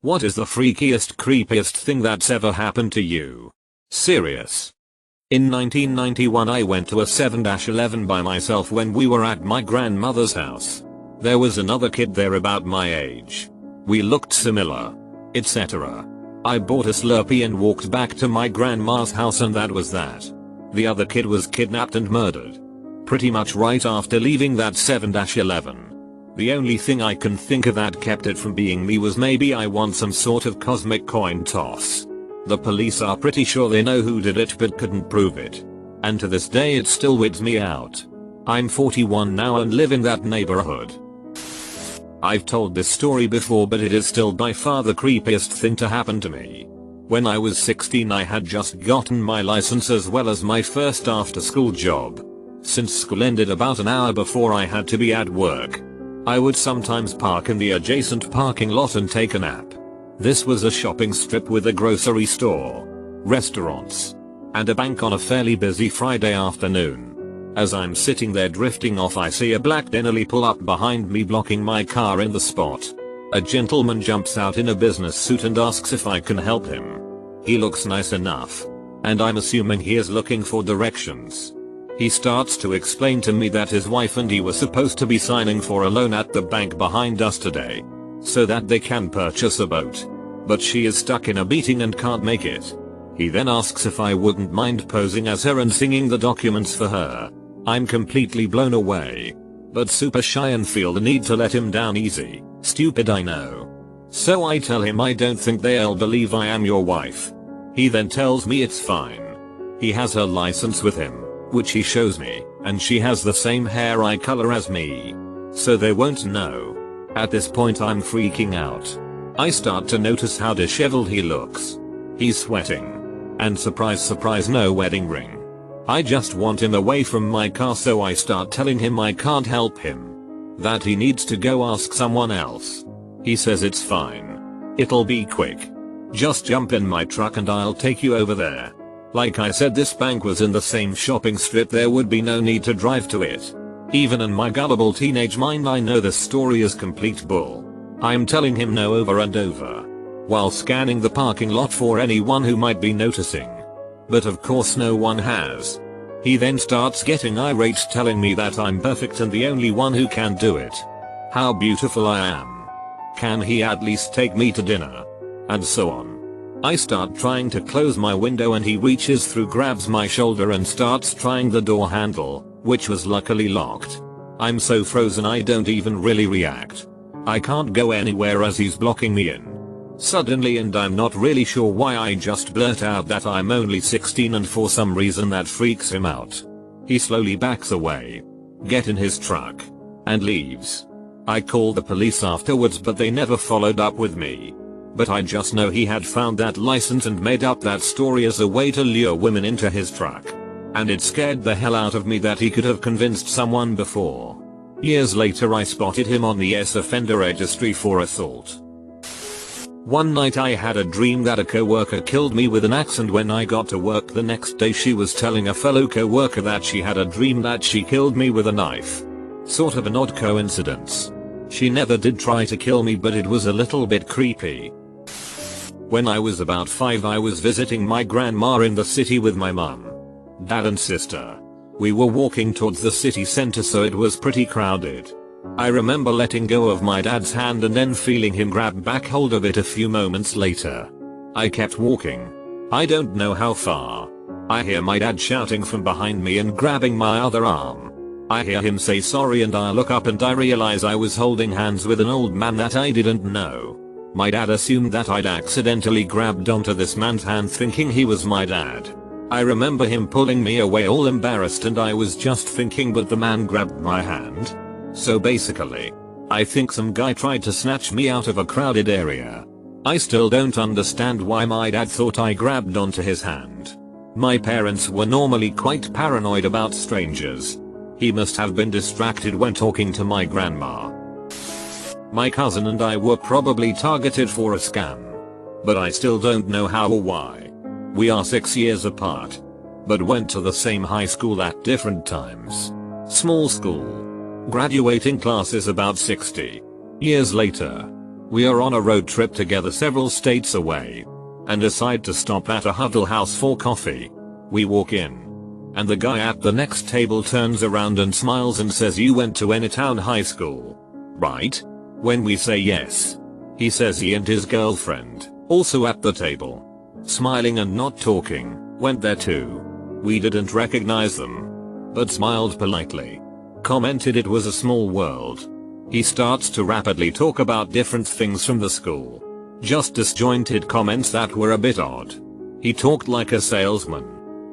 What is the freakiest, creepiest thing that's ever happened to you? Serious. In 1991 I went to a 7-11 by myself when we were at my grandmother's house. There was another kid there about my age. We looked similar, etc. I bought a Slurpee and walked back to my grandma's house, and that was that. The other kid was kidnapped and murdered. Pretty much right after leaving that 7-11. The only thing I can think of that kept it from being me was maybe I won some sort of cosmic coin toss. The police are pretty sure they know who did it but couldn't prove it. And to this day it still weirds me out. I'm 41 now and live in that neighborhood. I've told this story before, but it is still by far the creepiest thing to happen to me. When I was 16 I had just gotten my license as well as my first after school job. Since school ended about an hour before I had to be at work, I would sometimes park in the adjacent parking lot and take a nap. This was a shopping strip with a grocery store, restaurants, and a bank on a fairly busy Friday afternoon. As I'm sitting there drifting off, I see a black Denali pull up behind me, blocking my car in the spot. A gentleman jumps out in a business suit and asks if I can help him. He looks nice enough, and I'm assuming he is looking for directions. He starts to explain to me that his wife and he were supposed to be signing for a loan at the bank behind us today, so that they can purchase a boat. But she is stuck in a meeting and can't make it. He then asks if I wouldn't mind posing as her and singing the documents for her. I'm completely blown away, but super shy and feel the need to let him down easy. Stupid, I know. So I tell him I don't think they'll believe I am your wife. He then tells me it's fine. He has her license with him, which he shows me, and she has the same hair eye color as me, so they won't know. At this point I'm freaking out. I start to notice how disheveled he looks. He's sweating. And surprise surprise, no wedding ring. I just want him away from my car, so I start telling him I can't help him, that he needs to go ask someone else. He says it's fine. It'll be quick. Just jump in my truck and I'll take you over there. Like I said, this bank was in the same shopping strip, there would be no need to drive to it. Even in my gullible teenage mind I know this story is complete bull. I'm telling him no over and over, while scanning the parking lot for anyone who might be noticing. But of course no one has. He then starts getting irate, telling me that I'm perfect and the only one who can do it. How beautiful I am. Can he at least take me to dinner? And so on. I start trying to close my window and he reaches through, grabs my shoulder and starts trying the door handle, which was luckily locked. I'm so frozen I don't even really react. I can't go anywhere as he's blocking me in. Suddenly, and I'm not really sure why, I just blurt out that I'm only 16, and for some reason that freaks him out. He slowly backs away, gets in his truck, and leaves. I called the police afterwards but they never followed up with me. But I just know he had found that license and made up that story as a way to lure women into his truck. And it scared the hell out of me that he could have convinced someone before. Years later I spotted him on the offender registry for assault. One night I had a dream that a coworker killed me with an axe, and when I got to work the next day she was telling a fellow coworker that she had a dream that she killed me with a knife. Sort of an odd coincidence. She never did try to kill me, but it was a little bit creepy. When I was about 5 I was visiting my grandma in the city with my mum, dad and sister. We were walking towards the city center, so it was pretty crowded. I remember letting go of my dad's hand and then feeling him grab back hold of it a few moments later. I kept walking. I don't know how far. I hear my dad shouting from behind me and grabbing my other arm. I hear him say sorry and I look up and I realize I was holding hands with an old man that I didn't know. My dad assumed that I'd accidentally grabbed onto this man's hand thinking he was my dad. I remember him pulling me away all embarrassed and I was just thinking, but the man grabbed my hand. So basically, I think some guy tried to snatch me out of a crowded area. I still don't understand why my dad thought I grabbed onto his hand. My parents were normally quite paranoid about strangers. He must have been distracted when talking to my grandma. My cousin and I were probably targeted for a scam. But I still don't know how or why. We are 6 years apart, but went to the same high school at different times. Small school. Graduating class is about 60. Years later. We are on a road trip together several states away and decide to stop at a Huddle House for coffee. We walk in and the guy at the next table turns around and smiles and says, "You went to Anytown High School, right?" When we say yes, he says he and his girlfriend, also at the table, smiling and not talking, went there too. We didn't recognize them, but smiled politely. Commented it was a small world. He starts to rapidly talk about different things from the school. Just disjointed comments that were a bit odd. He talked like a salesman.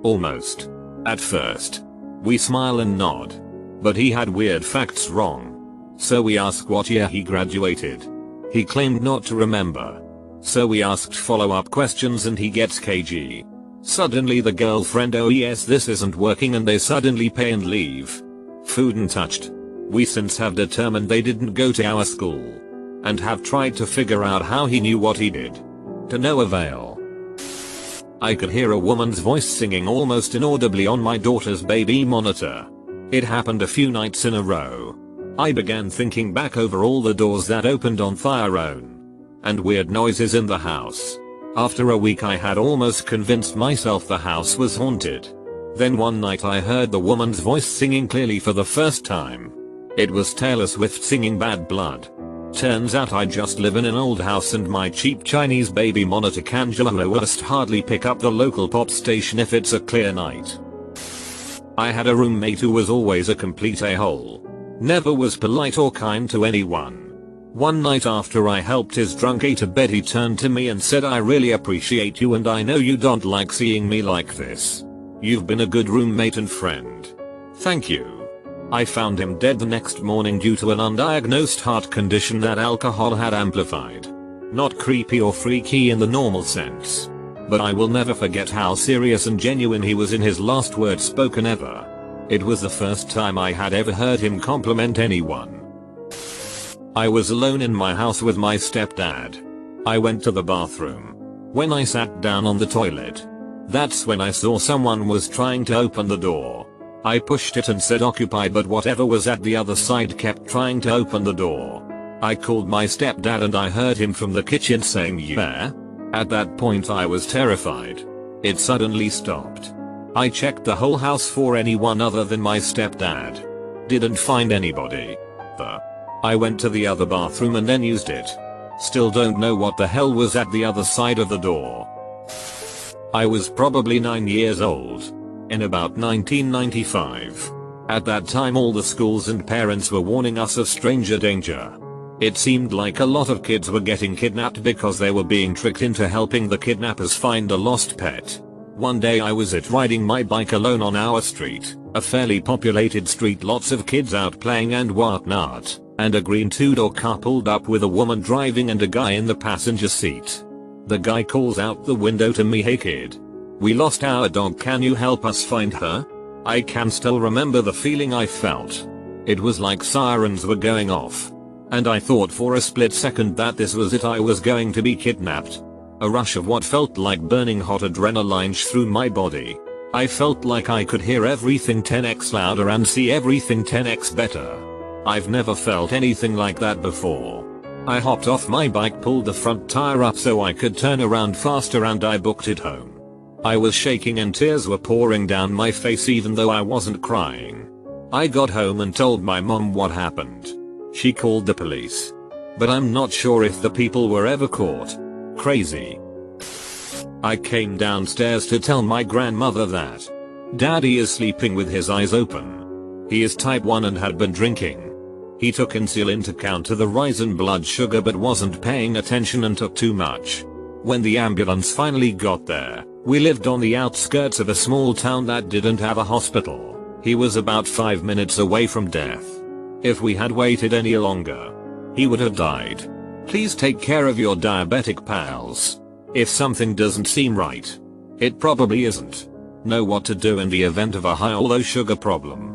Almost. At first. We smile and nod. But he had weird facts wrong. So we ask what year he graduated. He claimed not to remember. So we asked follow-up questions and he gets cagey. Suddenly the girlfriend, "Oh yes, this isn't working," and they suddenly pay and leave. Food untouched. We since have determined they didn't go to our school. And have tried to figure out how he knew what he did. To no avail. I could hear a woman's voice singing almost inaudibly on my daughter's baby monitor. It happened a few nights in a row. I began thinking back over all the doors that opened on their own. And weird noises in the house. After a week I had almost convinced myself the house was haunted. Then one night I heard the woman's voice singing clearly for the first time. It was Taylor Swift singing Bad Blood. Turns out I just live in an old house and my cheap Chinese baby monitor can just hardly pick up the local pop station if it's a clear night. I had a roommate who was always a complete a-hole. Never was polite or kind to anyone. One night after I helped his drunk A to bed, he turned to me and said, "I really appreciate you and I know you don't like seeing me like this. You've been a good roommate and friend. Thank you." I found him dead the next morning due to an undiagnosed heart condition that alcohol had amplified. Not creepy or freaky in the normal sense. But I will never forget how serious and genuine he was in his last words spoken ever. It was the first time I had ever heard him compliment anyone. I was alone in my house with my stepdad. I went to the bathroom. When I sat down on the toilet, that's when I saw someone was trying to open the door. I pushed it and said occupied, but whatever was at the other side kept trying to open the door. I called my stepdad and I heard him from the kitchen saying, "You there?" At that point I was terrified. It suddenly stopped. I checked the whole house for anyone other than my stepdad. Didn't find anybody. I went to the other bathroom and then used it. Still don't know what the hell was at the other side of the door. I was probably 9 years old. In about 1995. At that time all the schools and parents were warning us of stranger danger. It seemed like a lot of kids were getting kidnapped because they were being tricked into helping the kidnappers find a lost pet. One day I was riding my bike alone on our street, a fairly populated street, lots of kids out playing and whatnot, and a green two-door car pulled up with a woman driving and a guy in the passenger seat. The guy calls out the window to me, "Hey kid. We lost our dog, can you help us find her?" I can still remember the feeling I felt. It was like sirens were going off. And I thought for a split second that this was it, I was going to be kidnapped. A rush of what felt like burning hot adrenaline shot through my body. I felt like I could hear everything 10x louder and see everything 10x better. I've never felt anything like that before. I hopped off my bike, pulled the front tire up so I could turn around faster, and I booked it home. I was shaking and tears were pouring down my face even though I wasn't crying. I got home and told my mom what happened. She called the police. But I'm not sure if the people were ever caught. Crazy. I came downstairs to tell my grandmother that Daddy is sleeping with his eyes open. He is type 1 and had been drinking. He took insulin to counter the rise in blood sugar but wasn't paying attention and took too much. When the ambulance finally got there, we lived on the outskirts of a small town that didn't have a hospital. He was about 5 minutes away from death. If we had waited any longer, he would have died. Please take care of your diabetic pals. If something doesn't seem right, it probably isn't. Know what to do in the event of a high or low sugar problem.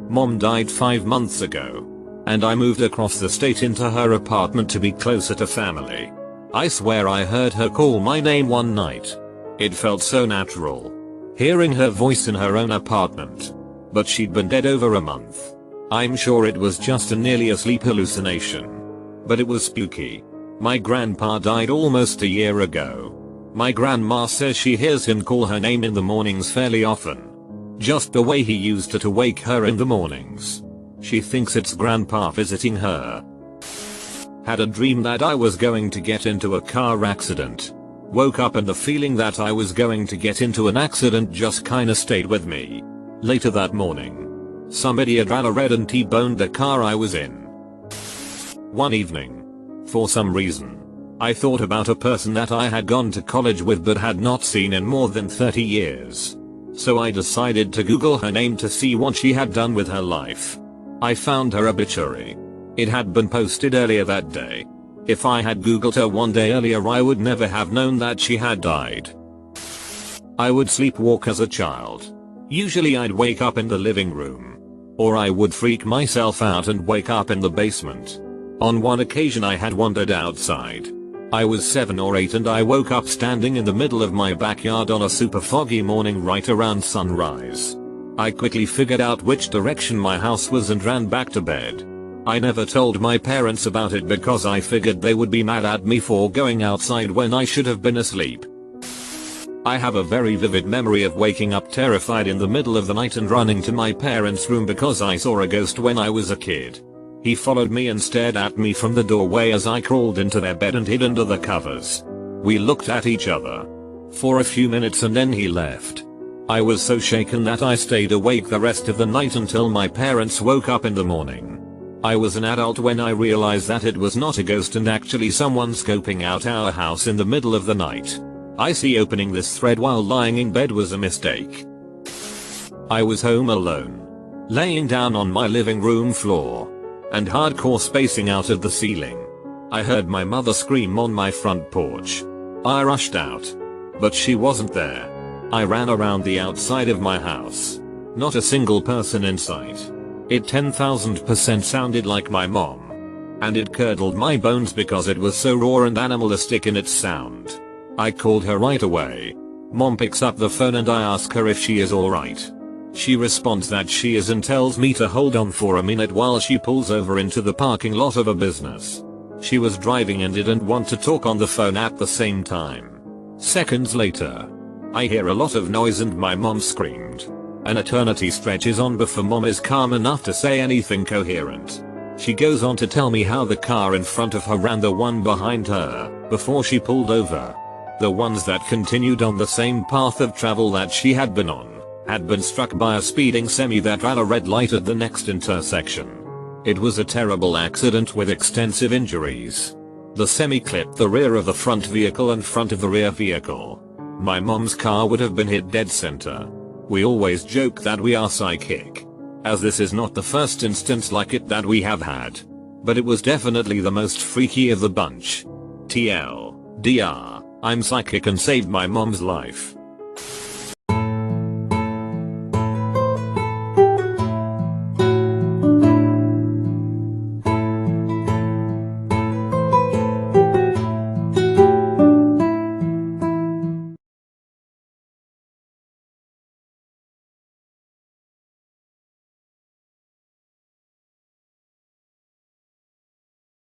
Mom died 5 months ago, and I moved across the state into her apartment to be closer to family. I swear I heard her call my name one night. It felt so natural. Hearing her voice in her own apartment. But she'd been dead over a month. I'm sure it was just a nearly asleep hallucination. But it was spooky. My grandpa died almost a year ago. My grandma says she hears him call her name in the mornings fairly often. Just the way he used to wake her in the mornings. She thinks it's grandpa visiting her. Had a dream that I was going to get into a car accident. Woke up and the feeling that I was going to get into an accident just kinda stayed with me. Later that morning, some idiot ran a red and T-boned the car I was in. One evening, for some reason, I thought about a person that I had gone to college with but had not seen in more than 30 years. So I decided to Google her name to see what she had done with her life. I found her obituary. It had been posted earlier that day. If I had Googled her one day earlier, I would never have known that she had died. I would sleepwalk as a child. Usually I'd wake up in the living room. Or I would freak myself out and wake up in the basement. On one occasion I had wandered outside. I was 7 or 8 and I woke up standing in the middle of my backyard on a super foggy morning right around sunrise. I quickly figured out which direction my house was and ran back to bed. I never told my parents about it because I figured they would be mad at me for going outside when I should have been asleep. I have a very vivid memory of waking up terrified in the middle of the night and running to my parents' room because I saw a ghost when I was a kid. He followed me and stared at me from the doorway as I crawled into their bed and hid under the covers. We looked at each other for a few minutes and then he left. I was so shaken that I stayed awake the rest of the night until my parents woke up in the morning. I was an adult when I realized that it was not a ghost and actually someone scoping out our house in the middle of the night. I see opening this thread while lying in bed was a mistake. I was home alone, laying down on my living room floor, and hardcore spacing out at the ceiling. I heard my mother scream on my front porch. I rushed out, but she wasn't there. I ran around the outside of my house. Not a single person in sight. It 10,000% sounded like my mom. And it curdled my bones because it was so raw and animalistic in its sound. I called her right away. Mom picks up the phone and I ask her if she is alright. She responds that she is and tells me to hold on for a minute while she pulls over into the parking lot of a business. She was driving and didn't want to talk on the phone at the same time. Seconds later, I hear a lot of noise and my mom screamed. An eternity stretches on before mom is calm enough to say anything coherent. She goes on to tell me how the car in front of her ran the one behind her before she pulled over. The ones that continued on the same path of travel that she had been on had been struck by a speeding semi that ran a red light at the next intersection. It was a terrible accident with extensive injuries. The semi clipped the rear of the front vehicle and front of the rear vehicle. My mom's car would have been hit dead center. We always joke that we are psychic, as this is not the first instance like it that we have had. But it was definitely the most freaky of the bunch. TLDR, I'm psychic and saved my mom's life.